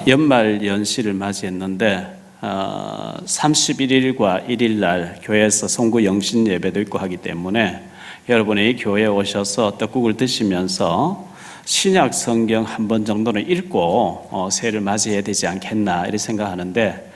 연말 연시를 맞이했는데 31일과 1일 날 교회에서 송구 영신 예배도 있고 하기 때문에 여러분이 교회에 오셔서 떡국을 드시면서 신약 성경 한 번 정도는 읽고 새해를 맞이해야 되지 않겠나 이렇게 생각하는데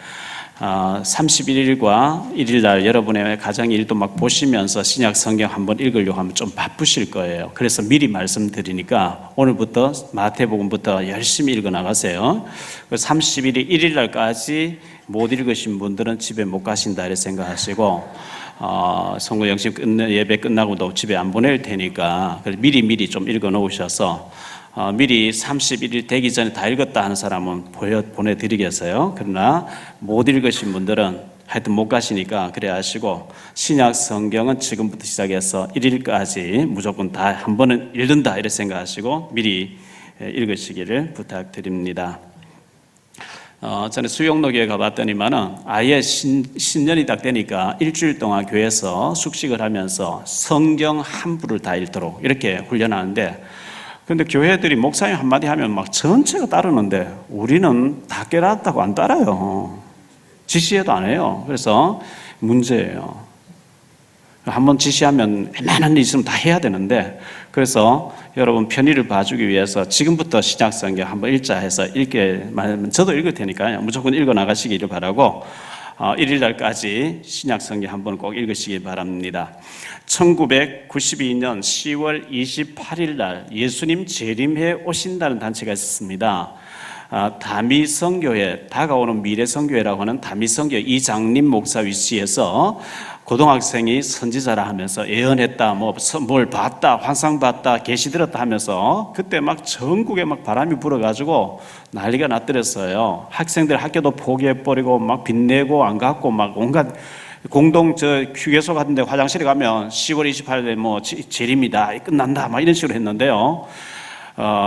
31일과 1일 날 여러분의 가정 일도 막 보시면서 신약 성경 한번 읽으려고 하면 좀 바쁘실 거예요. 그래서 미리 말씀드리니까 오늘부터 마태복음부터 열심히 읽어 나가세요. 31일 1일 날까지 못 읽으신 분들은 집에 못 가신다 이렇게 생각하시고 송구 영신 예배 끝나고도 집에 안 보낼 테니까 미리 좀 읽어 놓으셔서 미리 31일 되기 전에 다 읽었다 하는 사람은 보내드리겠어요. 그러나 못 읽으신 분들은 하여튼 못 가시니까 그래 하시고 신약 성경은 지금부터 시작해서 1일까지 무조건 다 한 번은 읽는다 이렇게 생각하시고 미리 읽으시기를 부탁드립니다. 저는 수영로교회 가봤더니만은 아예 신년이 딱 되니까 일주일 동안 교회에서 숙식을 하면서 성경 한 부를 다 읽도록 이렇게 훈련하는데, 근데 교회들이 목사님 한마디 하면 막 전체가 따르는데 우리는 다 깨닫다고 안 따라요. 지시해도 안 해요. 그래서 문제예요. 한번 지시하면 웬만한 일 있으면 다 해야 되는데, 그래서 여러분 편의를 봐주기 위해서 지금부터 신약성경 한번 읽자 해서 저도 읽을 테니까요. 무조건 읽어 나가시기를 바라고 1일 날까지 신약성경 한번 꼭 읽으시기 바랍니다. 1992년 10월 28일 날 예수님 재림해 오신다는 단체가 있었습니다. 다미성교회, 다가오는 미래성교회라고 하는 다미성교회 이장림 목사 위치에서 고등학생이 선지자라 하면서 예언했다, 뭘 봤다, 환상 봤다, 계시 들었다 하면서 그때 막 전국에 막 바람이 불어가지고 난리가 났더랬어요. 학생들 학교도 포기해버리고 막 빚내고 안 갔고 막 온갖 공동 휴게소 같은데 화장실에 가면 10월 28일에 재림이다, 끝난다, 막 이런 식으로 했는데요.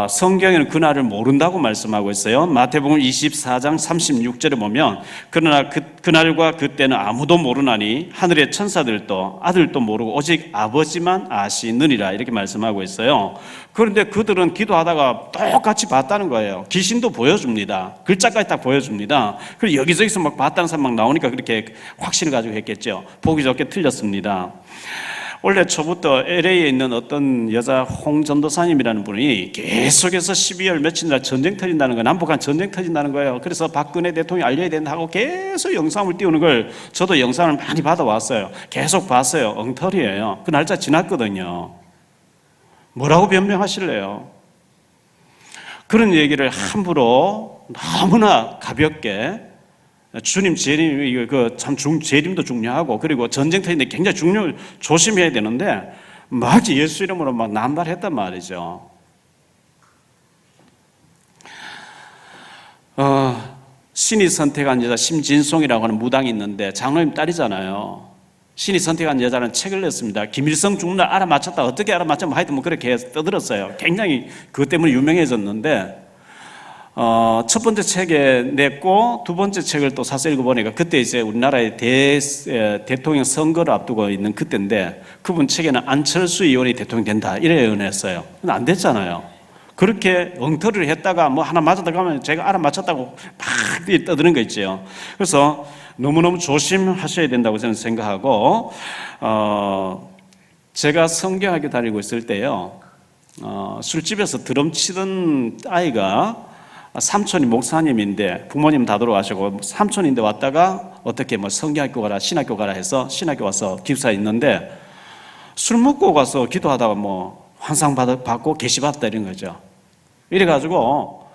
성경에는 그날을 모른다고 말씀하고 있어요. 마태복음 24장 36절에 보면 그러나 그날과 그때는 아무도 모르나니 하늘의 천사들도 아들도 모르고 오직 아버지만 아시느니라 이렇게 말씀하고 있어요. 그런데 그들은 기도하다가 똑같이 봤다는 거예요. 귀신도 보여줍니다. 글자까지 딱 보여줍니다. 그리고 여기저기서 막 봤다는 사람 막 나오니까 그렇게 확신을 가지고 했겠죠. 보기 좋게 틀렸습니다. 원래 초부터 LA에 있는 어떤 여자 홍 전도사님이라는 분이 계속해서 12월 며칠 날 전쟁 터진다는 거예요. 남북한 전쟁 터진다는 거예요. 그래서 박근혜 대통령이 알려야 된다고 계속 영상을 띄우는 걸 저도 영상을 많이 받아왔어요. 계속 봤어요. 엉터리예요. 그 날짜 지났거든요. 뭐라고 변명하실래요? 그런 얘기를 함부로 너무나 가볍게 주님 재림, 재림도 중요하고, 그리고 전쟁 터인데 굉장히 조심해야 되는데, 막 예수 이름으로 막 남발했단 말이죠. 신이 선택한 여자 심진송이라고 하는 무당이 있는데, 장로님 딸이잖아요. 신이 선택한 여자는 책을 냈습니다. 김일성 죽는 날 알아맞혔다. 어떻게 알아맞혔면 하여튼 그렇게 떠들었어요. 굉장히 그것 때문에 유명해졌는데, 첫 번째 책에 냈고 두 번째 책을 또 사서 읽어보니까 그때 이제 우리나라의 대통령 선거를 앞두고 있는 그때인데 그분 책에는 안철수 의원이 대통령 된다 이래 예언했어요. 근데 안 됐잖아요. 그렇게 엉터리를 했다가 하나 맞았다 가면 제가 알아맞혔다고 막 떠드는 거 있죠. 그래서 너무너무 조심하셔야 된다고 저는 생각하고, 제가 성경학교 다니고 있을 때요, 술집에서 드럼 치던 아이가 삼촌이 목사님인데 부모님 다 돌아가시고 삼촌인데 왔다가 어떻게 성경학교 가라 신학교 가라 해서 신학교 와서 기숙사에 있는데 술 먹고 가서 기도하다가 환상 받고 계시 받았다 이런 거죠. 이래가지고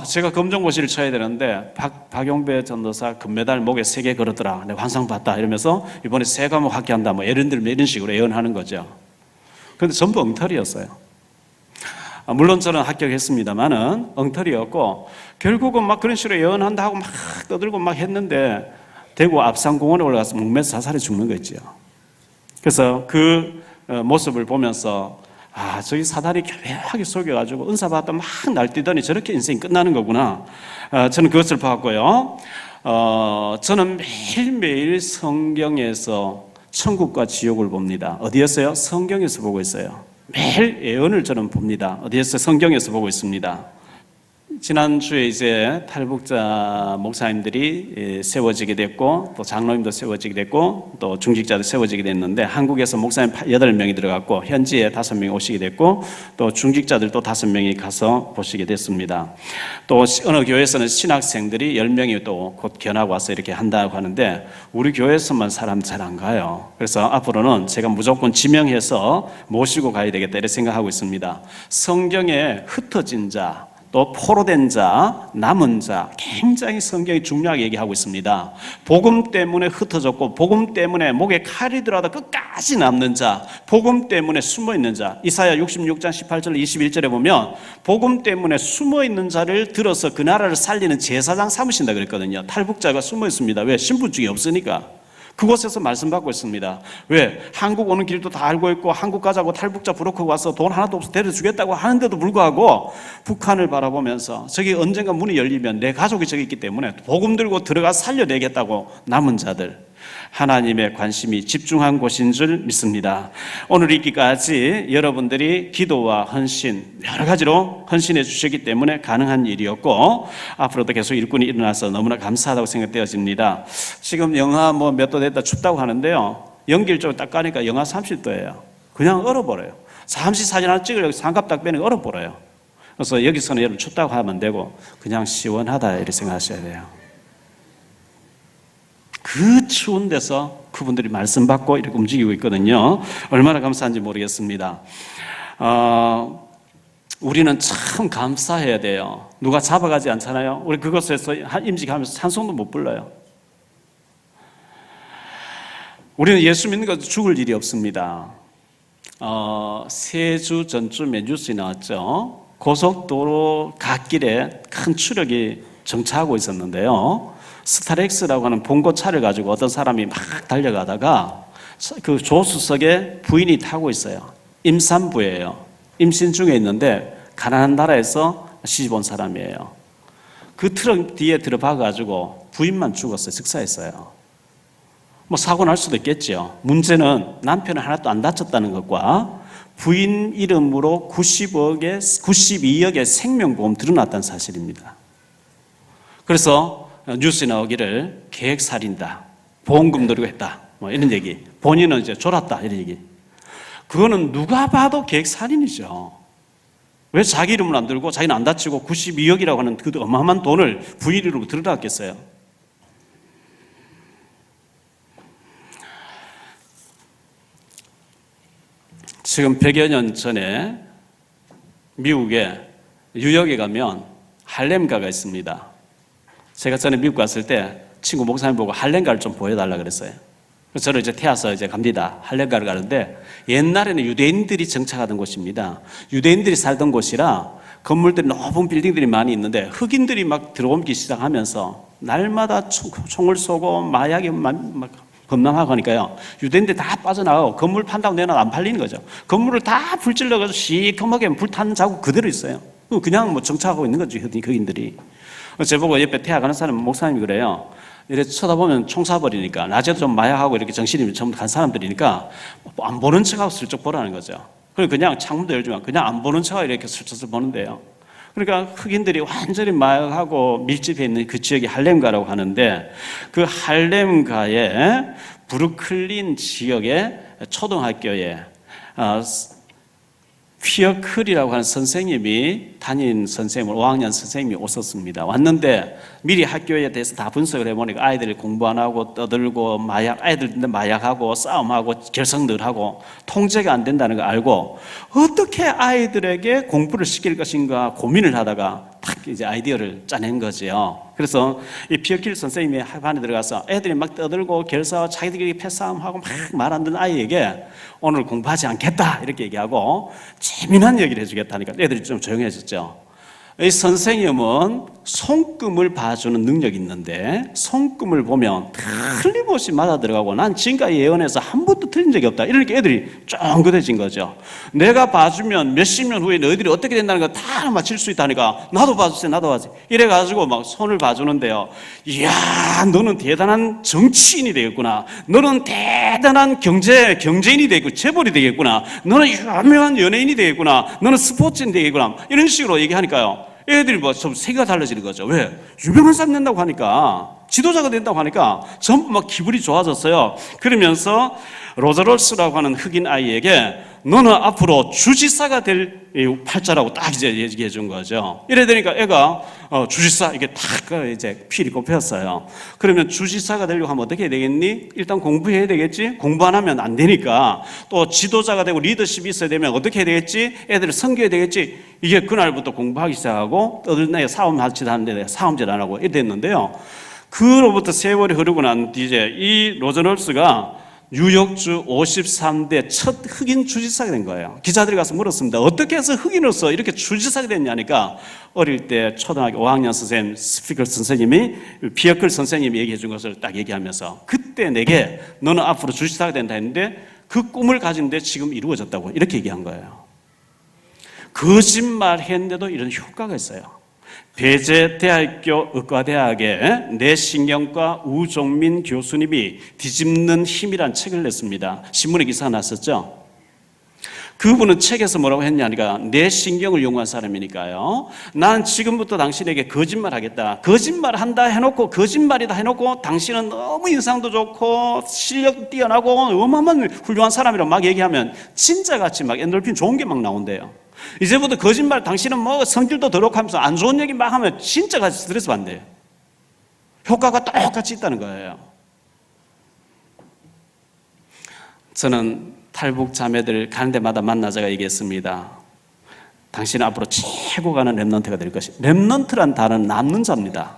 제가 검정고시를 쳐야 되는데 박용배 전도사 금메달 목에 3개 걸었더라. 내가 환상 봤다 이러면서 이번에 3과목 학기한다 예를 들면 이런 식으로 예언하는 거죠. 그런데 전부 엉터리였어요. 물론 저는 합격했습니다만은 엉터리였고, 결국은 막 그런 식으로 예언한다 하고 막 떠들고 막 했는데 대구 앞산공원에 올라가서 목매서 자살해 죽는 거 있죠. 그래서 그 모습을 보면서 저기 사단이 교묘하게 속여가지고 은사 받다 막 날뛰더니 저렇게 인생이 끝나는 거구나. 저는 그것을 봤고요. 저는 매일매일 성경에서 천국과 지옥을 봅니다. 어디였어요? 성경에서 보고 있어요. 매일 예언을 저는 봅니다. 어디에서? 성경에서 보고 있습니다. 지난주에 이제 탈북자 목사님들이 세워지게 됐고, 또 장로님도 세워지게 됐고, 또 중직자도 세워지게 됐는데, 한국에서 목사님 8명이 들어갔고, 현지에 5명이 오시게 됐고, 또 중직자들도 5명이 가서 보시게 됐습니다. 또 어느 교회에서는 신학생들이 10명이 또 곧 견학 와서 이렇게 한다고 하는데, 우리 교회에서만 사람 잘 안 가요. 그래서 앞으로는 제가 무조건 지명해서 모시고 가야 되겠다 이렇게 생각하고 있습니다. 성경에 흩어진 자, 또 포로된 자, 남은 자, 굉장히 성경이 중요하게 얘기하고 있습니다. 복음 때문에 흩어졌고, 복음 때문에 목에 칼이 들어도 끝까지 남는 자, 복음 때문에 숨어있는 자. 이사야 66장 18절 21절에 보면 복음 때문에 숨어있는 자를 들어서 그 나라를 살리는 제사장 삼으신다 그랬거든요. 탈북자가 숨어있습니다. 왜? 신분증이 없으니까. 그곳에서 말씀 받고 있습니다. 왜? 한국 오는 길도 다 알고 있고, 한국 가자고 탈북자 브로커 와서 돈 하나도 없어 데려주겠다고 하는데도 불구하고 북한을 바라보면서 저기 언젠가 문이 열리면 내 가족이 저기 있기 때문에 복음 들고 들어가 살려내겠다고 남은 자들, 하나님의 관심이 집중한 곳인 줄 믿습니다. 오늘 있기까지 여러분들이 기도와 헌신, 여러 가지로 헌신해 주셨기 때문에 가능한 일이었고, 앞으로도 계속 일꾼이 일어나서 너무나 감사하다고 생각되어집니다. 지금 영하 몇 도 됐다 춥다고 하는데요, 연기를 좀 딱 가니까 영하 30도예요. 그냥 얼어버려요. 잠시 사진 하나 찍으려고 장갑 딱 빼는 거 얼어버려요. 그래서 여기서는 여러분 춥다고 하면 안 되고 그냥 시원하다 이렇게 생각하셔야 돼요. 그 추운 데서 그분들이 말씀 받고 이렇게 움직이고 있거든요. 얼마나 감사한지 모르겠습니다. 우리는 참 감사해야 돼요. 누가 잡아가지 않잖아요. 우리 그곳에서 임직하면서 찬송도 못 불러요. 우리는 예수 믿는 것도 죽을 일이 없습니다. 3주 전쯤에 뉴스에 나왔죠. 고속도로 갓길에 큰 추력이 정차하고 있었는데요, 스타렉스라고 하는 봉고차를 가지고 어떤 사람이 막 달려가다가 그 조수석에 부인이 타고 있어요. 임산부예요. 임신 중에 있는데 가난한 나라에서 시집 온 사람이에요. 그 트럭 뒤에 들어박아가지고 부인만 죽었어요. 즉사했어요. 사고 날 수도 있겠죠. 문제는 남편은 하나도 안 다쳤다는 것과 부인 이름으로 92억의 생명보험 들어놨다는 사실입니다. 그래서 뉴스에 나오기를 계획살인다, 보험금 노리고 했다, 이런 얘기. 본인은 이제 졸았다, 이런 얘기. 그거는 누가 봐도 계획살인이죠. 왜 자기 이름을 안 들고 자기는 안 다치고 92억이라고 하는 그 어마어마한 돈을 부인 이름으로 들어놨겠어요? 지금 100여 년 전에 미국에 뉴욕에 가면 할렘가가 있습니다. 제가 전에 미국 갔을 때 친구 목사님 보고 할렘가를 좀 보여달라 그랬어요. 그래서 저를 이제 태워서 이제 갑니다. 할렘가를 가는데, 옛날에는 유대인들이 정착하던 곳입니다. 유대인들이 살던 곳이라 건물들이 높은 빌딩들이 많이 있는데 흑인들이 막 들어오기 시작하면서 날마다 총을 쏘고 마약이 막 범람하고 하니까요, 유대인들이 다 빠져나가고 건물 판다고 내놔도 안 팔리는 거죠. 건물을 다 불질러가지고 시커멓게 불탄 자국 그대로 있어요. 그냥 정착하고 있는 거죠, 흑인들이. 저보고 옆에 태워가는 사람 목사님이 그래요. 이렇게 쳐다보면 총 쏴버리니까, 낮에도 좀 마약하고 이렇게 정신이 좀 간 사람들이니까 안 보는 척하고 슬쩍 보라는 거죠. 그냥 창문도 열지만 그냥 안 보는 척하고 이렇게 슬쩍 보는데요. 그러니까 흑인들이 완전히 마약하고 밀집해 있는 그 지역이 할렘가라고 하는데, 그 할렘가의 브루클린 지역의 초등학교에 피어클이라고 하는 선생님이, 담임 선생님, 5학년 선생님이 오셨습니다. 왔는데 미리 학교에 대해서 다 분석을 해보니까 아이들이 공부 안 하고 떠들고 아이들인데 마약하고 싸움하고 결석늘하고 통제가 안 된다는 걸 알고 어떻게 아이들에게 공부를 시킬 것인가 고민을 하다가 딱 이제 아이디어를 짜낸 거죠. 그래서 이 피어킬 선생님이 학반에 들어가서 애들이 막 떠들고 결사하고 자기들끼리 패싸움하고 막 말 안 듣는 아이에게 오늘 공부하지 않겠다 이렇게 얘기하고 재미난 얘기를 해주겠다니까 애들이 좀 조용해졌죠. 이 선생님은 손금을 봐주는 능력이 있는데, 손금을 보면 틀림없이 맞아 들어가고 난 지금까지 예언해서 한 번도 틀린 적이 없다, 이러니까 애들이 쫑긋해진 거죠. 내가 봐주면 몇십 년 후에 너희들이 어떻게 된다는 거 다 맞힐 수 있다니까 나도 봐주세요, 나도 봐주세요. 이래가지고 막 손을 봐주는데요, 이야, 너는 대단한 정치인이 되겠구나, 너는 대단한 경제인이 되겠구나, 재벌이 되겠구나, 너는 유명한 연예인이 되겠구나, 너는 스포츠인 되겠구나, 이런 식으로 얘기하니까요, 애들이 뭐 좀 세계가 달라지는 거죠. 왜? 유명한 사람 된다고 하니까, 지도자가 된다고 하니까 전부 막 기분이 좋아졌어요. 그러면서 로저 롤스라고 하는 흑인 아이에게 너는 앞으로 주지사가 될 팔자라고 딱 이제 얘기해 준 거죠. 이래 되니까 애가 주지사 이게 딱 이제 필이 꼽혔어요. 그러면 주지사가 되려고 하면 어떻게 해야 되겠니? 일단 공부해야 되겠지. 공부 안 하면 안 되니까 또 지도자가 되고 리더십이 있어야 되면 어떻게 해야 되겠지? 애들을 섬겨야 되겠지. 이게 그날부터 공부하기 시작하고 어느 날 사움할짓 하는데 사움질 안 하고 이래 됐는데요. 그로부터 세월이 흐르고 난 뒤에 이 로저 롤스가 뉴욕주 53대 첫 흑인 주지사가 된 거예요. 기자들이 가서 물었습니다. 어떻게 해서 흑인으로서 이렇게 주지사가 됐냐니까 어릴 때 초등학교 5학년 선생님, 스피커 선생님이 피어클 선생님이 얘기해 준 것을 딱 얘기하면서 그때 내게 너는 앞으로 주지사가 된다 했는데 그 꿈을 가진데 지금 이루어졌다고 이렇게 얘기한 거예요. 거짓말 했는데도 이런 효과가 있어요. 배재대학교 의과대학의 뇌신경과 우종민 교수님이 뒤집는 힘이란 책을 냈습니다. 신문에 기사가 났었죠. 그분은 책에서 뭐라고 했냐니까 뇌신경을 연구한 사람이니까요. 난 지금부터 당신에게 거짓말 하겠다. 거짓말 한다 해놓고 거짓말이다 해놓고 당신은 너무 인상도 좋고 실력 뛰어나고 어마어마한 훌륭한 사람이라고 막 얘기하면 진짜같이 막 엔돌핀 좋은 게 막 나온대요. 이제부터 거짓말 당신은 뭐 성질도 더럽하면서 안 좋은 얘기 막 하면 진짜같이 스트레스 받는대요. 효과가 똑같이 있다는 거예요. 저는 탈북 자매들 가는 데마다 만나자가 얘기했습니다. 당신은 앞으로 최고 가는 렘넌트가 될 것이. 렘넌트란 단어는 남는 자입니다.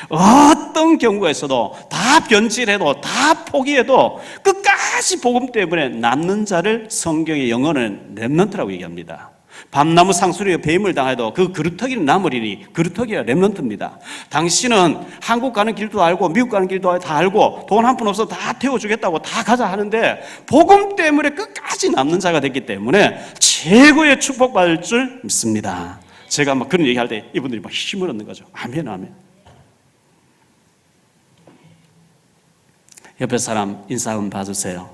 어떤 경우에서도 다 변질해도 다 포기해도 끝까지 복음 때문에 남는 자를 성경의 영어는 렘넌트라고 얘기합니다. 밤나무 상수리에 배임을 당해도 그 그루터기는 남으리니 그루터기가 렘넌트입니다. 당신은 한국 가는 길도 알고 미국 가는 길도 다 알고 돈 한 푼 없어도 다 태워주겠다고 다 가자 하는데 복음 때문에 끝까지 남는 자가 됐기 때문에 최고의 축복받을 줄 믿습니다. 제가 막 그런 얘기할 때 이분들이 막 힘을 얻는 거죠. 아멘 아멘. 옆에 사람 인사 한번 봐주세요.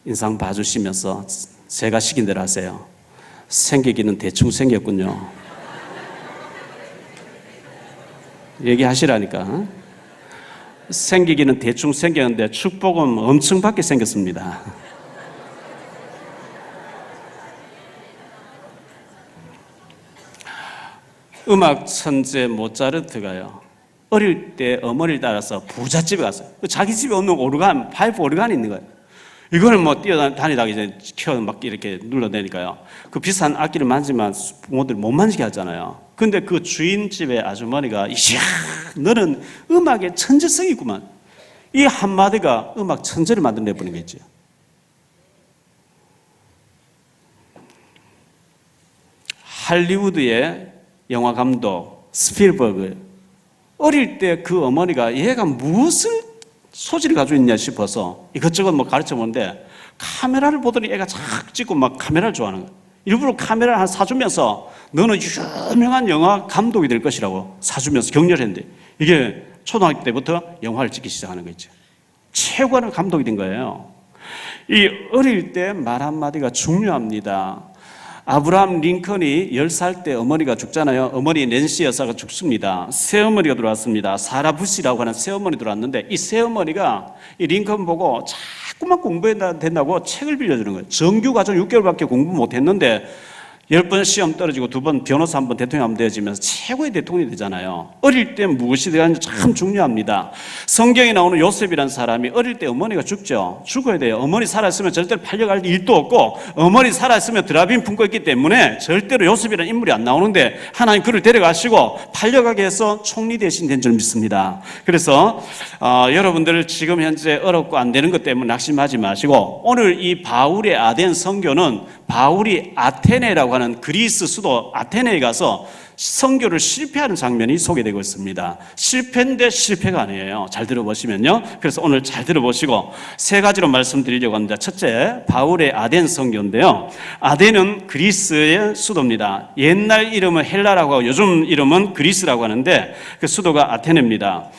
인상 봐주시면서 제가 시킨 대로 하세요. 생기기는 대충 생겼군요. 얘기하시라니까. 생기기는 대충 생겼는데 축복은 엄청 받게 생겼습니다. 음악 천재 모차르트가요. 어릴 때 어머니를 따라서 부잣집에 갔어요. 자기 집에 없는 오르간, 파이프 오르간이 있는 거예요. 이거는 뭐 뛰어다니다가 이제 켜 막 이렇게 눌러대니까요. 그 비싼 악기를 만지면 부모들 못 만지게 하잖아요. 근데 그 주인 집의 아주머니가 이야, 너는 음악에 천재성이 있구만. 이 한마디가 음악 천재를 만들어내 버린 거지. 할리우드의 영화 감독 스필버그 어릴 때 그 어머니가 얘가 무슨 소질을 가지고 있냐 싶어서 이것저것 뭐 가르쳐 보는데 카메라를 보더니 애가 착 찍고 막 카메라를 좋아하는 거예요. 일부러 카메라를 하나 사주면서 너는 유명한 영화 감독이 될 것이라고 사주면서 격려를 했는데 이게 초등학교 때부터 영화를 찍기 시작하는 거죠. 최고의 감독이 된 거예요. 이 어릴 때 말 한마디가 중요합니다. 아브라함 링컨이 10살 때 어머니가 죽잖아요. 어머니 낸시 여사가 죽습니다. 새어머니가 들어왔습니다. 사라 부시라고 하는 새어머니 들어왔는데 이 새어머니가 이 링컨 보고 자꾸만 공부해야 된다고 책을 빌려주는 거예요. 정규 과정 6개월밖에 공부 못했는데 10번 시험 떨어지고 2번 변호사 1번 대통령 하면 되어지면서 최고의 대통령이 되잖아요. 어릴 때 무엇이 되는지 참 중요합니다. 성경에 나오는 요셉이라는 사람이 어릴 때 어머니가 죽죠. 죽어야 돼요. 어머니 살아있으면 절대로 팔려갈 일도 없고 어머니 살아있으면 드라빈 품고 있기 때문에 절대로 요셉이라는 인물이 안 나오는데 하나님 그를 데려가시고 팔려가게 해서 총리 대신 된 줄 믿습니다. 그래서 여러분들 지금 현재 어렵고 안 되는 것 때문에 낙심하지 마시고 오늘 이 바울의 아덴 선교는 바울이 아테네라고 하는 그리스 수도 아테네에 가서 선교를 실패하는 장면이 소개되고 있습니다. 실패인데 실패가 아니에요. 잘 들어보시면요. 그래서 오늘 잘 들어보시고 세 가지로 말씀드리려고 합니다. 첫째, 바울의 아덴 선교인데요. 아덴은 그리스의 수도입니다. 옛날 이름은 헬라라고 하고 요즘 이름은 그리스라고 하는데 그 수도가 아테네입니다.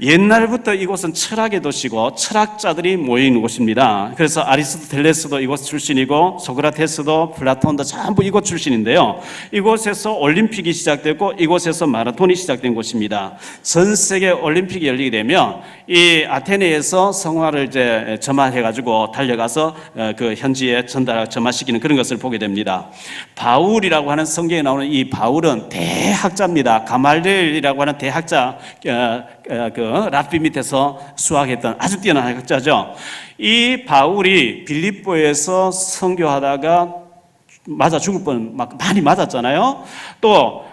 옛날부터 이곳은 철학의 도시고 철학자들이 모여있는 곳입니다. 그래서 아리스토텔레스도 이곳 출신이고 소크라테스도 플라톤도 전부 이곳 출신인데요. 이곳에서 올림픽이 시작됐고 이곳에서 마라톤이 시작된 곳입니다. 전 세계 올림픽이 열리게 되면 이 아테네에서 성화를 이제 점화해가지고 달려가서 그 현지에 점화시키는 그런 것을 보게 됩니다. 바울이라고 하는 성경에 나오는 이 바울은 대학자입니다. 가말리엘이라고 하는 대학자, 그 랍비 밑에서 수학했던 아주 뛰어난 학자죠. 이 바울이 빌립보에서 선교하다가 맞아 죽을 뻔 많이 맞았잖아요. 또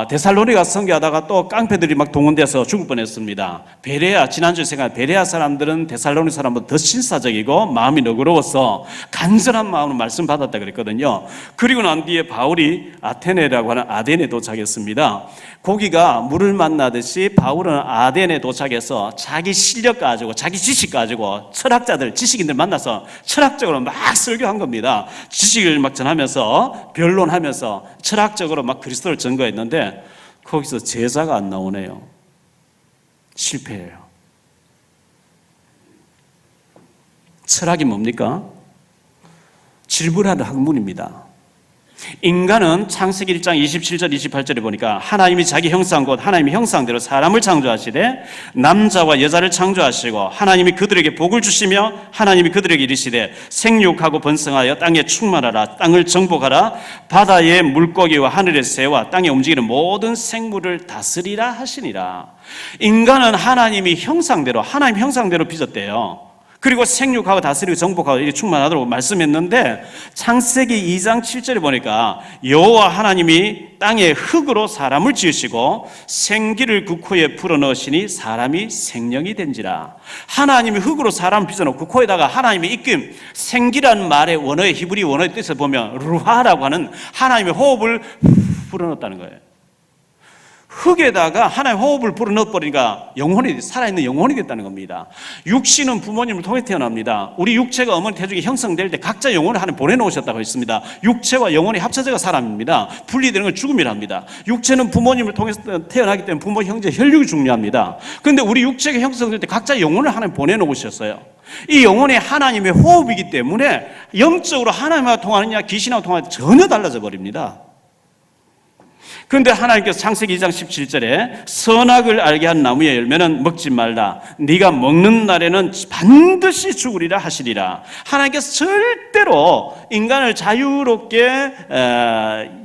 데살로니가 선교하다가 또 깡패들이 막 동원돼서 죽을 뻔했습니다. 베레아, 지난주에 생각한 베레아 사람들은 데살로니 사람보다 더 신사적이고 마음이 너그러워서 간절한 마음으로 말씀 받았다 그랬거든요. 그리고 난 뒤에 바울이 아테네라고 하는 아덴에 도착했습니다. 고기가 물을 만나듯이 바울은 아덴에 도착해서 자기 실력 가지고 자기 지식 가지고 철학자들, 지식인들 만나서 철학적으로 막 설교한 겁니다. 지식을 막 전하면서 변론하면서 철학적으로 막 그리스도를 증거했는데 거기서 제자가 안 나오네요. 실패해요. 철학이 뭡니까? 질문하는 학문입니다. 인간은 창세기 1장 27절 28절에 보니까 하나님이 자기 형상 곧 하나님의 형상대로 사람을 창조하시되 남자와 여자를 창조하시고 하나님이 그들에게 복을 주시며 하나님이 그들에게 이르시되 생육하고 번성하여 땅에 충만하라 땅을 정복하라 바다의 물고기와 하늘의 새와 땅에 움직이는 모든 생물을 다스리라 하시니라. 인간은 하나님이 형상대로 하나님 형상대로 빚었대요. 그리고 생육하고 다스리고 정복하고 이게 충만하도록 말씀했는데 창세기 2장 7절에 보니까 여호와 하나님이 땅에 흙으로 사람을 지으시고 생기를 그 코에 불어넣으시니 사람이 생명이 된지라. 하나님이 흙으로 사람을 빚어놓고 그 코에다가 하나님이 입김, 생기라는 말의 원어의 히브리 원어의 뜻을 보면 루하라고 하는 하나님의 호흡을 불어넣었다는 거예요. 흙에다가 하나의 호흡을 불어넣어버리니까 영혼이 살아있는 영혼이 됐다는 겁니다. 육신은 부모님을 통해 태어납니다. 우리 육체가 어머니 태중에 형성될 때 각자 영혼을 하나님 보내놓으셨다고 했습니다. 육체와 영혼이 합쳐져가 사람입니다. 분리되는 건 죽음이랍니다. 육체는 부모님을 통해서 태어나기 때문에 부모, 형제, 혈육이 중요합니다. 그런데 우리 육체가 형성될 때 각자 영혼을 하나님 보내놓으셨어요. 이 영혼이 하나님의 호흡이기 때문에 영적으로 하나님과 통하느냐 귀신하고 통하느냐 전혀 달라져 버립니다. 그런데 하나님께서 창세기 2장 17절에 선악을 알게 한 나무의 열매는 먹지 말라. 네가 먹는 날에는 반드시 죽으리라 하시리라. 하나님께서 절대로 인간을 자유롭게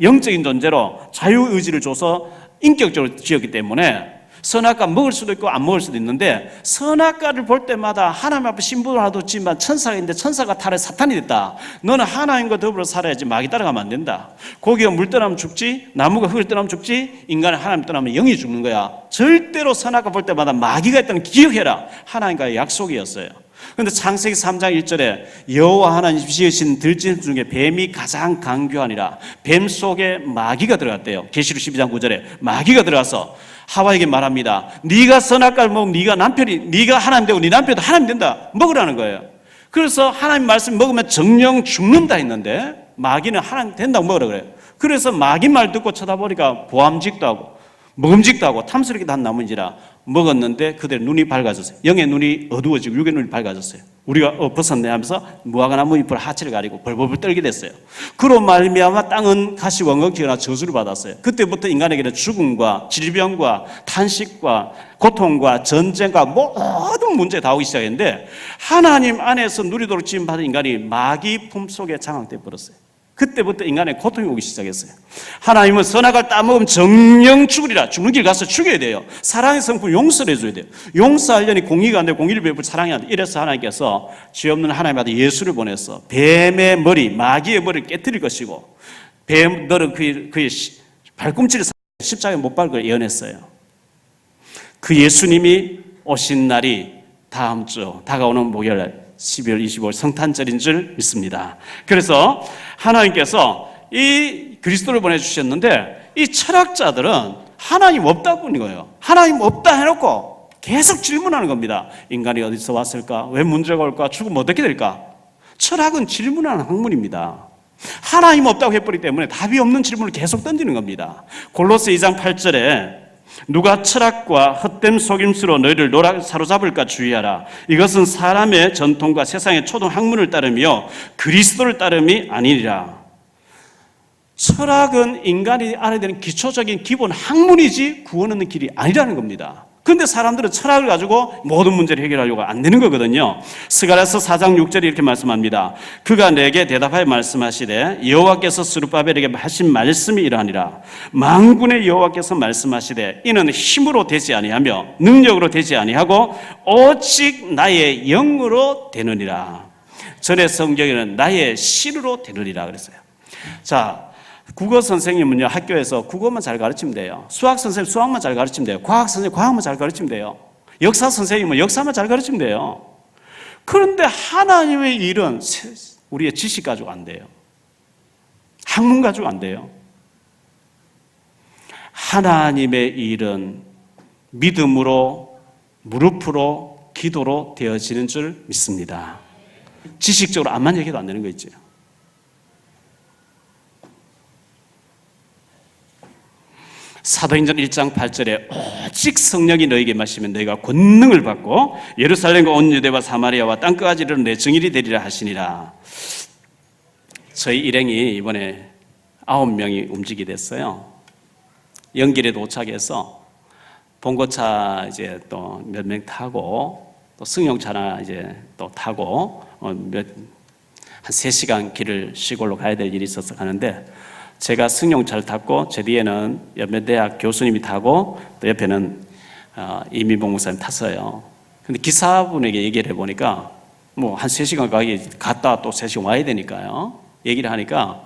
영적인 존재로 자유의지를 줘서 인격적으로 지었기 때문에 선악과 먹을 수도 있고 안 먹을 수도 있는데 선악과를 볼 때마다 하나님 앞에 신부를 하나 뒀지만 천사가 있는데 천사가 탈에 사탄이 됐다. 너는 하나님과 더불어 살아야지 마귀 따라가면 안 된다. 고기가 물 떠나면 죽지, 나무가 흙을 떠나면 죽지, 인간은 하나님 떠나면 영이 죽는 거야. 절대로 선악과 볼 때마다 마귀가 있다는 기억해라. 하나님과의 약속이었어요. 그런데 창세기 3장 1절에 여호와 하나님 지으신 들짐승 중에 뱀이 가장 강교하니라. 뱀 속에 마귀가 들어갔대요. 계시록 12장 9절에 마귀가 들어가서 하와에게 말합니다. 네가 선악과를 먹으면 네가 하나님 되고 네 남편도 하나님 된다. 먹으라는 거예요. 그래서 하나님 말씀 먹으면 정령 죽는다 했는데 마귀는 하나님 된다고 먹으라 그래요. 그래서 마귀 말 듣고 쳐다보니까 보암직도 하고 먹음직도 하고 탐스럽기도 한 나무인지라 먹었는데 그들 눈이 밝아졌어요. 영의 눈이 어두워지고 육의 눈이 밝아졌어요. 우리가 벗었네 하면서 무화과 나무 잎을 하체를 가리고 벌벌벌 떨게 됐어요. 그로 말미암아 땅은 가시왕건기나 저주를 받았어요. 그때부터 인간에게는 죽음과 질병과 탄식과 고통과 전쟁과 모든 문제에 다 오기 시작했는데 하나님 안에서 누리도록 지음받은 인간이 마귀 품속에 장악돼 버렸어요. 그때부터 인간의 고통이 오기 시작했어요. 하나님은 선악을 따먹으면 정령 죽으리라. 죽는 길 가서 죽여야 돼요. 사랑의 성품 용서를 해줘야 돼요. 용서하려니 공의가 안 되고 공의를 베풀 사랑이 안 돼. 이래서 하나님께서 죄 없는 하나님 아들 예수를 보내서 뱀의 머리, 마귀의 머리를 깨뜨릴 것이고 뱀들은 그의 발꿈치를 십자가에 못 박을 걸 예언했어요. 그 예수님이 오신 날이 다음 주 다가오는 목요일 12월 25일 성탄절인 줄 믿습니다. 그래서 하나님께서 이 그리스도를 보내주셨는데 이 철학자들은 하나님 없다고 하는 거예요. 하나님 없다 해놓고 계속 질문하는 겁니다. 인간이 어디서 왔을까? 왜 문제가 올까? 죽으면 어떻게 될까? 철학은 질문하는 학문입니다. 하나님 없다고 해버리기 때문에 답이 없는 질문을 계속 던지는 겁니다. 골로새 2장 8절에 누가 철학과 헛된 속임수로 너희를 사로잡을까 주의하라. 이것은 사람의 전통과 세상의 초등 학문을 따르며 그리스도를 따름이 아니니라. 철학은 인간이 알아야 되는 기초적인 기본 학문이지 구원 얻는 길이 아니라는 겁니다. 그런데 사람들은 철학을 가지고 모든 문제를 해결하려고 안 되는 거거든요. 스가랴서 4장 6절에 이렇게 말씀합니다. 그가 내게 대답하여 말씀하시되 여호와께서 스룹바벨에게 하신 말씀이 이러하니라. 만군의 여호와께서 말씀하시되 이는 힘으로 되지 아니하며 능력으로 되지 아니하고 오직 나의 영으로 되느니라. 전에 성경에는 나의 신으로 되느니라 그랬어요. 자, 국어 선생님은요, 학교에서 국어만 잘 가르치면 돼요. 수학 선생님 수학만 잘 가르치면 돼요. 과학 선생님 과학만 잘 가르치면 돼요. 역사 선생님은 역사만 잘 가르치면 돼요. 그런데 하나님의 일은 우리의 지식 가지고 안 돼요. 학문 가지고 안 돼요. 하나님의 일은 믿음으로, 무릎으로, 기도로 되어지는 줄 믿습니다. 지식적으로 암만 얘기해도 안 되는 거 있죠. 사도행전 1장 8절에 오직 성령이 너에게 마시면 너희가 권능을 받고 예루살렘과 온 유대와 사마리아와 땅끝까지 이르러 내 증인이 되리라 하시니라. 저희 일행이 이번에 9명이 움직이게 됐어요. 연길에 도착해서 봉고차 이제 또 몇 명 타고 또 승용차나 이제 또 타고 한 3시간 길을 시골로 가야 될 일이 있어서 가는데 제가 승용차를 탔고 제 뒤에는 연매대학 교수님이 타고 또 옆에는 이민복 목사님 탔어요. 근데 기사분에게 얘기를 해보니까 뭐 한 3시간 갔다 또 3시간 와야 되니까요. 얘기를 하니까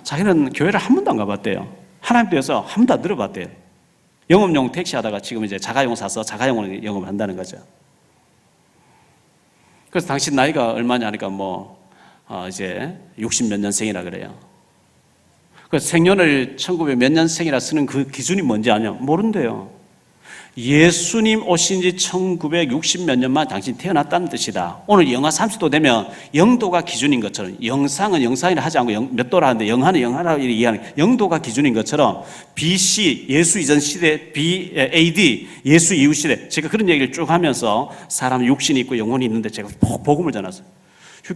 자기는 교회를 한 번도 안 가봤대요. 하나님 뒤에서 한 번도 안 들어봤대요. 영업용 택시 하다가 지금 이제 자가용 사서 자가용으로 영업을 한다는 거죠. 그래서 당신 나이가 얼마냐 하니까 이제 60 몇 년생이라 그래요. 그 생년을 1900 몇 년생이라 쓰는 그 기준이 뭔지 아냐? 모른대요. 예수님 오신 지 1960 몇 년만 당신 태어났다는 뜻이다. 오늘 영하 30도 되면 영도가 기준인 것처럼, 영상은 영상이라 하지 않고 몇 도라 하는데 영하는 영하라고 이해하는 영도가 기준인 것처럼 BC 예수 이전 시대, AD 예수 이후 시대, 제가 그런 얘기를 쭉 하면서 사람 육신이 있고 영혼이 있는데 제가 복음을 전했어요.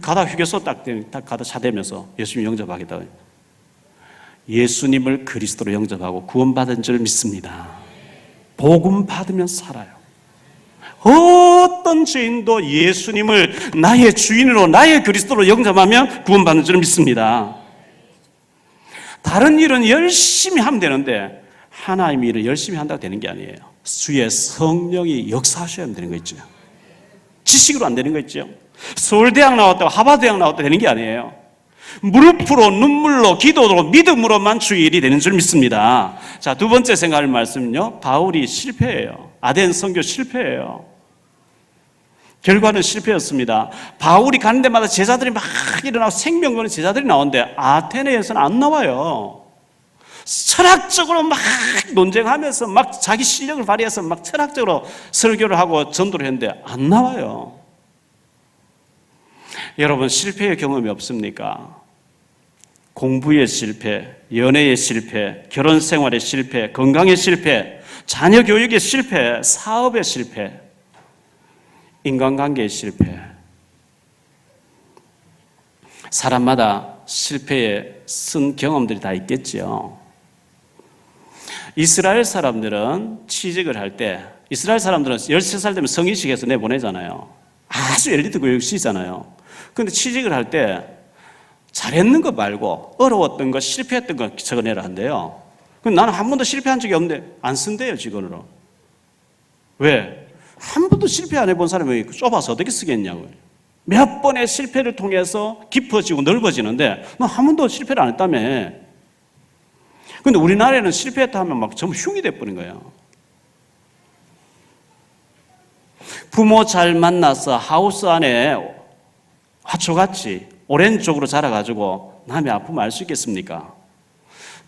가다 휴게소 딱 가다 차 대면서 예수님 영접하겠다. 예수님을 그리스도로 영접하고 구원받은 줄 믿습니다. 복음 받으면 살아요. 어떤 죄인도 예수님을 나의 주인으로 나의 그리스도로 영접하면 구원받는 줄 믿습니다. 다른 일은 열심히 하면 되는데 하나님의 일을 열심히 한다고 되는 게 아니에요. 주의 성령이 역사하셔야 되는 거 있죠. 지식으로 안 되는 거 있죠. 서울대학 나왔다고 하버드대학 나왔다고 되는 게 아니에요. 무릎으로, 눈물로, 기도로, 믿음으로만 주의 일이 되는 줄 믿습니다. 자, 두 번째 생각할 말씀은요, 바울이 실패예요. 아덴 선교 실패예요. 결과는 실패였습니다. 바울이 가는 데마다 제자들이 막 일어나고 생명 거는 제자들이 나오는데 아테네에서는 안 나와요. 철학적으로 막 논쟁하면서 막 자기 실력을 발휘해서 막 철학적으로 설교를 하고 전도를 했는데 안 나와요. 여러분, 실패의 경험이 없습니까? 공부의 실패, 연애의 실패, 결혼 생활의 실패, 건강의 실패, 자녀 교육의 실패, 사업의 실패, 인간관계의 실패. 사람마다 실패에 쓴 경험들이 다 있겠죠. 이스라엘 사람들은 취직을 할 때, 이스라엘 사람들은 13살 되면 성인식에서 내보내잖아요. 아주 엘리트 교육시잖아요. 그런데 취직을 할 때 잘했는 거 말고 어려웠던 거, 실패했던 거 적어내라 한대요. 그럼 나는 한 번도 실패한 적이 없는데 안 쓴대요, 직원으로. 왜? 한 번도 실패 안 해본 사람이 좁아서 어떻게 쓰겠냐고요. 몇 번의 실패를 통해서 깊어지고 넓어지는데 너 한 번도 실패를 안 했다며. 그런데 우리나라에는 실패했다 하면 막 전부 흉이 돼버린 거예요. 부모 잘 만나서 하우스 안에 화초같이 오랜 쪽으로 자라가지고 남의 아픔을 알 수 있겠습니까?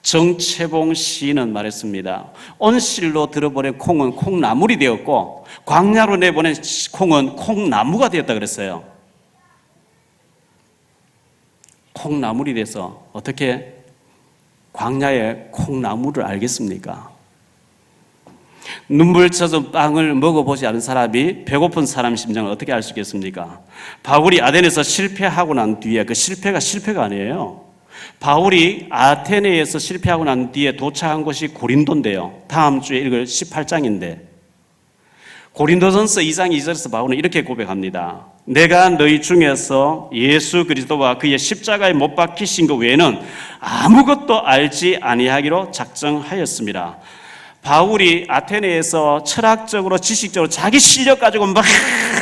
정채봉 시인은 말했습니다. 온실로 들어보낸 콩은 콩나물이 되었고 광야로 내보낸 콩은 콩나무가 되었다 그랬어요. 콩나물이 돼서 어떻게 광야의 콩나무를 알겠습니까? 눈물 젖은 빵을 먹어보지 않은 사람이 배고픈 사람 심정을 어떻게 알 수 있겠습니까? 바울이 아덴에서 실패하고 난 뒤에 그 실패가 아니에요. 바울이 아테네에서 실패하고 난 뒤에 도착한 곳이 고린도인데요. 다음 주에 읽을 18장인데 고린도전서 2장 2절에서 바울은 이렇게 고백합니다. 내가 너희 중에서 예수 그리스도와 그의 십자가에 못 박히신 것 외에는 아무것도 알지 아니하기로 작정하였습니다. 바울이 아테네에서 철학적으로 지식적으로 자기 실력 가지고 막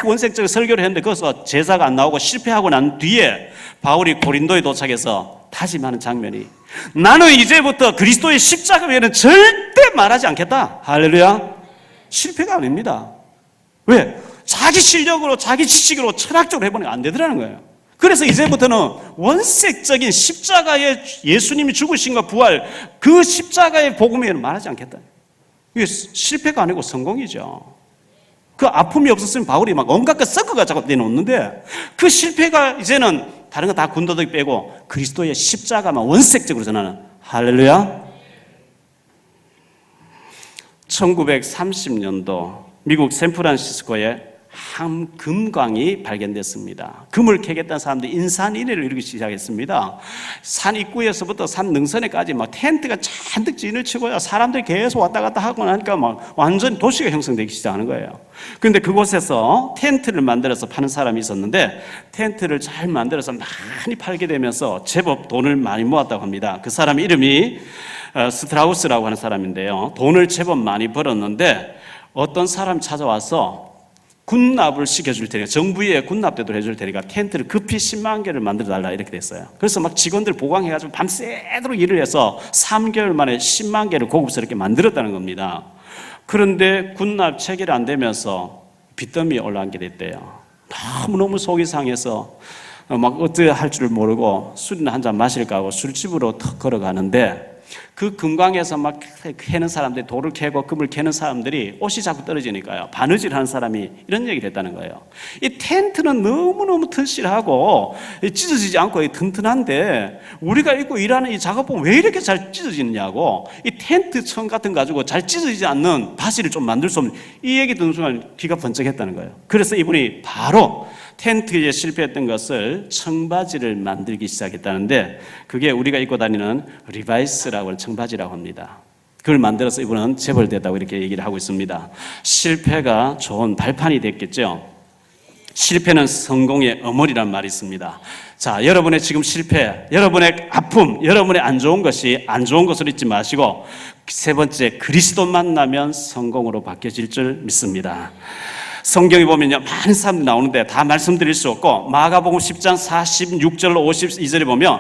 원색적으로 설교를 했는데 거기서 제사가 안 나오고 실패하고 난 뒤에 바울이 고린도에 도착해서 다짐하는 장면이 나는 이제부터 그리스도의 십자가 외에는 절대 말하지 않겠다. 할렐루야. 실패가 아닙니다. 왜? 자기 실력으로 자기 지식으로 철학적으로 해보니까 안 되더라는 거예요. 그래서 이제부터는 원색적인 십자가의 예수님이 죽으신과 부활 그 십자가의 복음에는 말하지 않겠다. 이게 실패가 아니고 성공이죠. 그 아픔이 없었으면 바울이 막 온갖 것 섞어가지고 내놓는데 그 실패가 이제는 다른 거 다 군더더기 빼고 그리스도의 십자가만 원색적으로 전하는 할렐루야. 1930년도 미국 샌프란시스코에 한 금광이 발견됐습니다. 금을 캐겠다는 사람들이 인산인해를 이루기 시작했습니다. 산 입구에서부터 산 능선에까지 막 텐트가 잔뜩 진을 치고요. 사람들이 계속 왔다 갔다 하고 나니까 막 완전 도시가 형성되기 시작하는 거예요. 그런데 그곳에서 텐트를 만들어서 파는 사람이 있었는데 텐트를 잘 만들어서 많이 팔게 되면서 제법 돈을 많이 모았다고 합니다. 그 사람 이름이 스트라우스라고 하는 사람인데요. 돈을 제법 많이 벌었는데 어떤 사람이 찾아와서 군납을 시켜줄 테니까 정부에 군납대도 해줄 테니까 텐트를 급히 10만 개를 만들어달라 이렇게 됐어요. 그래서 막 직원들 보강해가지고 밤새도록 일을 해서 3개월 만에 10만 개를 고급스럽게 만들었다는 겁니다. 그런데 군납 체결이 안 되면서 빚더미에 올라앉게 됐대요. 너무너무 속이 상해서 막 어떻게 할 줄 모르고 술이나 한잔 마실까 하고 술집으로 턱 걸어가는데 그 금광에서 막 캐는 사람들이 돌을 캐고 금을 캐는 사람들이 옷이 자꾸 떨어지니까요. 바느질 하는 사람이 이런 얘기를 했다는 거예요. 이 텐트는 너무너무 튼실하고 찢어지지 않고 튼튼한데 우리가 입고 일하는 이 작업복은 왜 이렇게 잘 찢어지느냐고 이 텐트 천 같은 거 가지고 잘 찢어지지 않는 바지를 좀 만들 수 없는 이 얘기 듣는 순간 귀가 번쩍했다는 거예요. 그래서 이분이 바로 텐트에 실패했던 것을 청바지를 만들기 시작했다는데 그게 우리가 입고 다니는 리바이스라고 하는 청바지라고 합니다. 그걸 만들어서 이분은 재벌됐다고 이렇게 얘기를 하고 있습니다. 실패가 좋은 발판이 됐겠죠. 실패는 성공의 어머니란 말이 있습니다. 자, 여러분의 지금 실패, 여러분의 아픔, 여러분의 안 좋은 것이 안 좋은 것으로 잊지 마시고 세 번째 그리스도 만나면 성공으로 바뀌어질 줄 믿습니다. 성경에 보면요 많은 사람들이 나오는데 다 말씀드릴 수 없고 마가복음 10장 46절 52절에 보면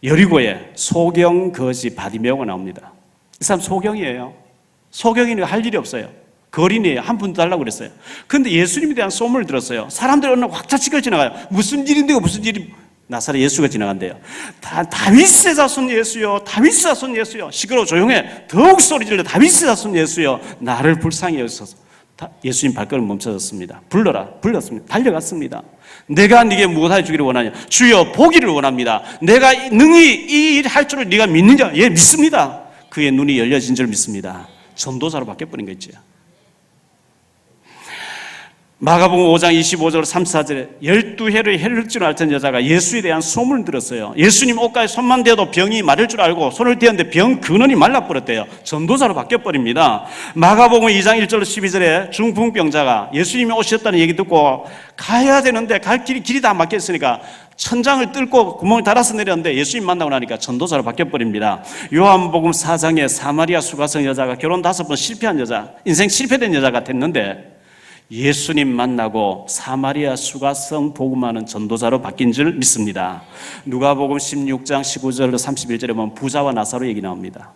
여리고에 소경 거지 바디메오가 나옵니다. 이 사람 소경이에요. 소경이니까 할 일이 없어요. 거린이에요. 한 푼도 달라고 그랬어요. 그런데 예수님에 대한 소문을 들었어요. 사람들이 어느 날 확차치고 지나가요. 무슨 일인데요 무슨 일이 나사렛 예수가 지나간대요. 다윗의 자손 예수여 다윗의 자손 예수여 시끄러워 조용해 더욱 소리 질러 다윗의 자손 예수여 나를 불쌍히 여기소서. 예수님 발걸음 멈춰졌습니다. 불렀습니다. 달려갔습니다. 내가 네게 무엇하여 주기를 원하냐 주여 보기를 원합니다. 내가 능히 이 일 할 줄을 네가 믿느냐 예 믿습니다. 그의 눈이 열려진 줄 믿습니다. 전도자로 바뀌어버린 거 있죠. 마가복음 5장 25절 34절에 12해를 해를 줄 알던 여자가 예수에 대한 소문을 들었어요. 예수님 옷가에 손만 대도 병이 마를 줄 알고 손을 대었는데 병 근원이 말라버렸대요. 전도자로 바뀌어버립니다. 마가복음 2장 1절 12절에 중풍병자가 예수님이 오셨다는 얘기 듣고 가야 되는데 갈 길이 다 막혀있으니까 천장을 뚫고 구멍을 달아서 내렸는데 예수님 만나고 나니까 전도자로 바뀌어버립니다. 요한복음 4장에 사마리아 수가성 여자가 결혼 5번 실패한 여자, 인생 실패된 여자가 됐는데 예수님 만나고 사마리아 수가성 복음하는 전도자로 바뀐 줄 믿습니다. 누가복음 16장 19절로 31절에 보면 부자와 나사로 얘기 나옵니다.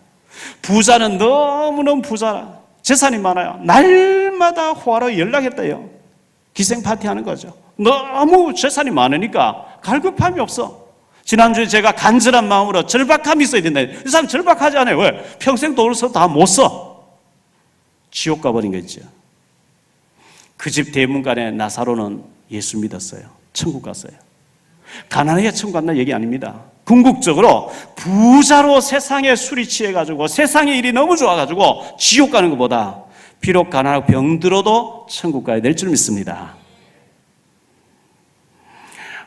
부자는 너무너무 부자, 재산이 많아요. 날마다 호화로 연락했대요. 기생 파티하는 거죠. 너무 재산이 많으니까 갈급함이 없어. 지난주에 제가 간절한 마음으로 절박함이 있어야 된다. 이 사람 절박하지 않아요. 왜? 평생 돈을 써도 다 못 써. 지옥 가버린 거 있죠. 그 집 대문간에 나사로는 예수 믿었어요. 천국 갔어요. 가난해야 천국 간다는 얘기 아닙니다. 궁극적으로 부자로 세상에 술이 취해가지고 세상의 일이 너무 좋아가지고 지옥 가는 것보다 비록 가난하고 병들어도 천국 가야 될 줄 믿습니다.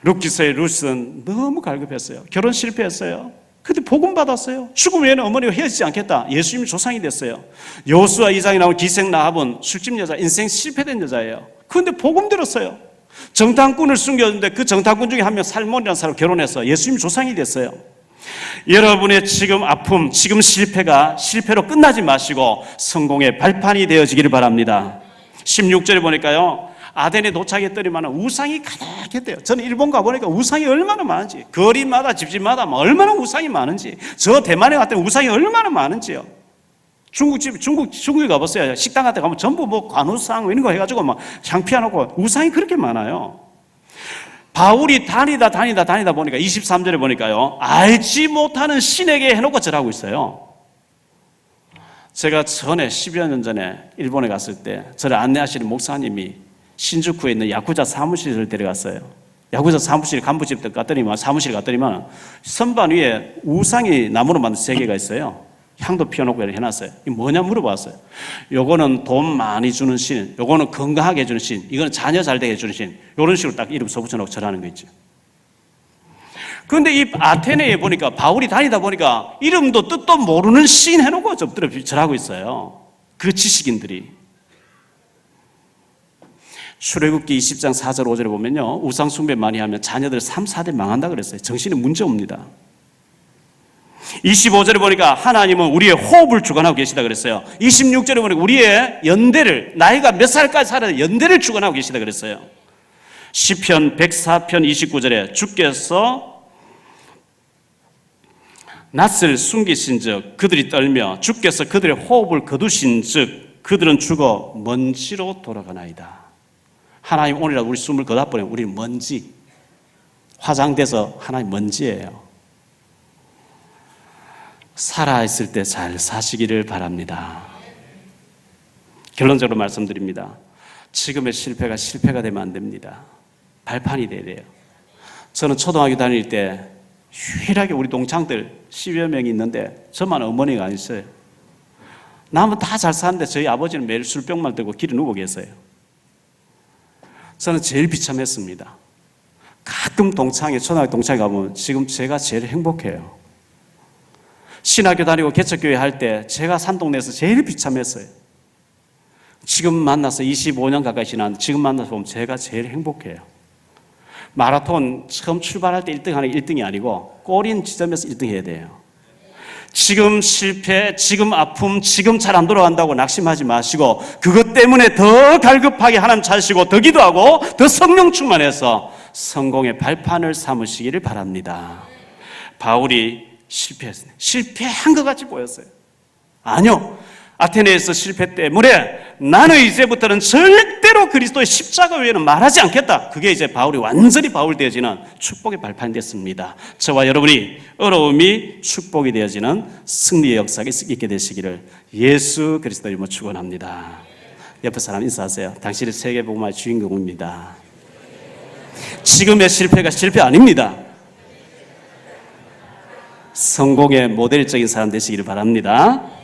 룻기서의 룻은 너무 갈급했어요. 결혼 실패했어요. 근데 복음 받았어요. 죽음 외에는 어머니와 헤어지지 않겠다. 예수님이 조상이 됐어요. 여호수아 2장에 나온 기생 라합은 술집 여자, 인생 실패된 여자예요. 그런데 복음 들었어요. 정탐꾼을 숨겼는데 그 정탐꾼 중에 한 명 살몬이라는 사람 결혼해서 예수님 조상이 됐어요. 여러분의 지금 아픔, 지금 실패가 실패로 끝나지 마시고 성공의 발판이 되어지기를 바랍니다. 16절에 보니까요, 아덴에 도착했더니만 우상이 가득했대요. 저는 일본 가보니까 우상이 얼마나 많은지, 거리마다 집집마다 얼마나 우상이 많은지, 저 대만에 갔더니 우상이 얼마나 많은지요. 중국에 가봤어요. 식당 같은 데 가면 전부 뭐 관우상 이런 거 해가지고 막 향피해놓고 우상이 그렇게 많아요. 바울이 다니다 보니까 23절에 보니까요, 알지 못하는 신에게 해놓고 절하고 있어요. 제가 전에 10여 년 전에 일본에 갔을 때 저를 안내하시는 목사님이 신주쿠에 있는 야쿠자 사무실을 데려갔어요. 야쿠자 사무실 간부집 갔더니만, 사무실 갔더니만 선반 위에 우상이 나무로 만든 3개가 있어요. 향도 피워놓고 이렇게 해놨어요. 이게 뭐냐 물어봤어요. 요거는 돈 많이 주는 신, 요거는 건강하게 해주는 신, 이거는 자녀 잘 되게 해주는 신, 이런 식으로 딱 이름 써붙여놓고 절하는 거 있죠. 그런데 이 아테네에 보니까 바울이 다니다 보니까 이름도 뜻도 모르는 신 해놓고 절하고 있어요. 그 지식인들이. 출애굽기 20장 4절 5절에 보면요, 우상 숭배 많이 하면 자녀들 3, 4대 망한다 그랬어요. 정신에 문제 옵니다. 25절에 보니까 하나님은 우리의 호흡을 주관하고 계시다 그랬어요. 26절에 보니까 우리의 연대를, 나이가 몇 살까지 살아야 연대를 주관하고 계시다 그랬어요. 시편 104편 29절에 주께서 낯을 숨기신 즉 그들이 떨며 주께서 그들의 호흡을 거두신 즉 그들은 죽어 먼지로 돌아가나이다. 하나님 오늘이라도 우리 숨을 거둬버리면 우리는 먼지, 화장돼서 하나님 먼지예요. 살아있을 때 잘 사시기를 바랍니다. 결론적으로 말씀드립니다. 지금의 실패가 실패가 되면 안 됩니다. 발판이 돼야 돼요. 저는 초등학교 다닐 때 유일하게 우리 동창들 10여 명이 있는데 저만 어머니가 안 있어요. 남은 다 잘 사는데 저희 아버지는 매일 술병만 들고 길에 누워 계세요. 저는 제일 비참했습니다. 가끔 초등학교 동창회 가보면 지금 제가 제일 행복해요. 신학교 다니고 개척교회 할 때 제가 산 동네에서 제일 비참했어요. 지금 만나서 25년 가까이 지난 지금 만나서 보면 제가 제일 행복해요. 마라톤 처음 출발할 때 1등 하는 게 1등이 아니고 꼬린 지점에서 1등 해야 돼요. 지금 실패, 지금 아픔, 지금 잘 안 돌아간다고 낙심하지 마시고 그것 때문에 더 갈급하게 하나님 찾으시고 더 기도하고 더 성령 충만해서 성공의 발판을 삼으시기를 바랍니다. 바울이 실패했어요. 실패한 것 같이 보였어요. 아니요. 아테네에서 실패 때문에 나는 이제부터는 절대로 그리스도의 십자가 외에는 말하지 않겠다. 그게 이제 바울이 완전히 바울 되어지는 축복의 발판이 됐습니다. 저와 여러분이 어려움이 축복이 되어지는 승리의 역사가 있게 되시기를 예수 그리스도 이름으로 축원합니다. 옆에 사람 인사하세요. 당신이 세계복음화의 주인공입니다. 지금의 실패가 실패 아닙니다. 성공의 모델적인 사람 되시기를 바랍니다.